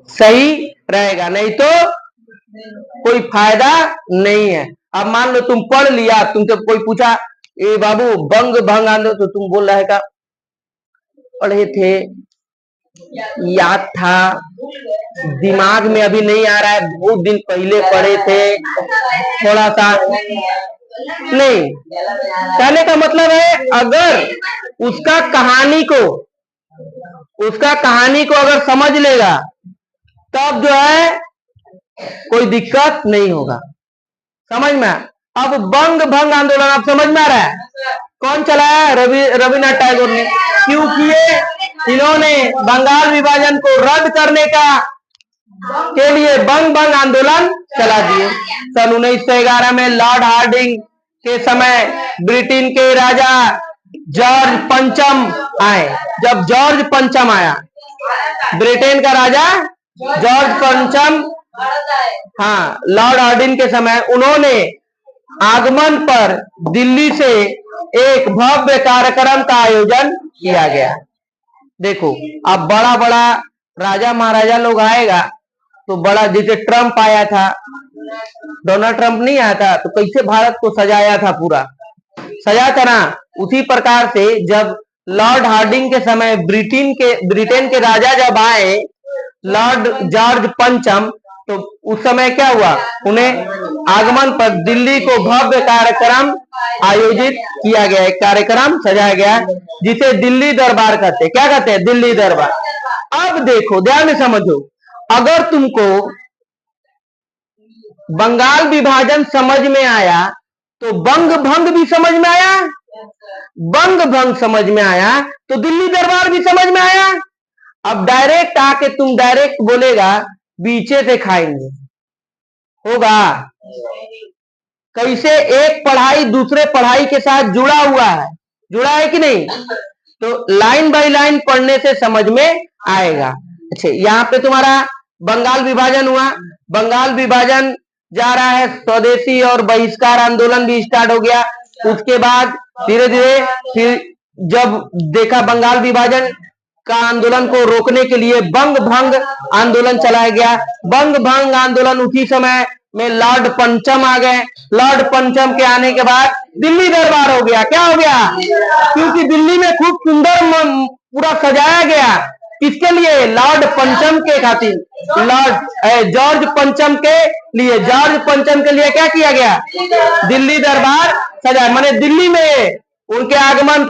सही रहेगा, नहीं तो कोई फायदा नहीं है। अब मान लो तुम पढ़ लिया, तुमसे कोई पूछा ए बाबू बंग भंग आंदोलन, तो तुम बोल रहा है का पढ़े थे, याद था, दिमाग में अभी नहीं आ रहा है, बहुत दिन पहले पढ़े थे, थोड़ा सा नहीं। कहने का मतलब है अगर उसका कहानी को अगर समझ लेगा तब जो है कोई दिक्कत नहीं होगा। समझ में? अब बंग भंग आंदोलन आप समझ में आ रहा है? कौन चलाया? रविन्द्रनाथ टैगोर ने। क्यों किए? इन्होंने बंगाल विभाजन को रद्द करने के लिए बंग भंग आंदोलन चला दिए। सन 1911 में लॉर्ड हार्डिंग के समय ब्रिटेन के राजा जॉर्ज पंचम आए। जब जॉर्ज पंचम आया, ब्रिटेन का राजा जॉर्ज पंचम, हाँ, लॉर्ड हार्डिंग के समय उन्होंने आगमन पर दिल्ली से एक भव्य कार्यक्रम का आयोजन किया गया। देखो अब बड़ा बड़ा राजा महाराजा लोग आएगा तो बड़ा, जैसे ट्रंप आया था, डोनाल्ड ट्रंप नहीं आया था तो कैसे भारत को सजाया था, पूरा सजा था ना। उसी प्रकार से जब लॉर्ड हार्डिंग के समय ब्रिटेन के राजा जब आए, लॉर्ड जॉर्ज पंचम, तो उस समय क्या हुआ, उन्हें आगमन पर दिल्ली को भव्य कार्यक्रम आयोजित किया गया, एक कार्यक्रम सजाया गया जिसे दिल्ली दरबार कहते हैं। क्या कहते हैं? दिल्ली दरबार। अब देखो ध्यान से समझो, अगर तुमको बंगाल विभाजन समझ में आया तो बंग भंग भी समझ में आया, बंग भंग समझ में आया तो दिल्ली दरबार भी समझ में आया। अब डायरेक्ट आके तुम डायरेक्ट बोलेगा बीचे से खाएंगे, होगा? कैसे एक पढ़ाई दूसरे पढ़ाई के साथ जुड़ा है कि नहीं? तो लाइन बाय लाइन पढ़ने से समझ में आएगा। अच्छा, यहाँ पे तुम्हारा बंगाल विभाजन हुआ, बंगाल विभाजन जा रहा है, स्वदेशी और बहिष्कार आंदोलन भी स्टार्ट हो गया। उसके बाद धीरे धीरे फिर जब देखा बंगाल विभाजन का आंदोलन को रोकने के लिए बंग भंग आंदोलन चलाया गया। बंग भंग आंदोलन उसी समय में लॉर्ड पंचम आ गए। लॉर्ड पंचम के आने के बाद दिल्ली दरबार हो गया। क्या हो गया? क्योंकि दिल्ली में खूब सुंदर पूरा सजाया गया। किसके लिए? लॉर्ड पंचम के खातिर, लॉर्ड जॉर्ज पंचम के लिए। जॉर्ज पंचम के लिए क्या किया गया? दिल्ली दरबार सजाया, माने दिल्ली में उनके आगमन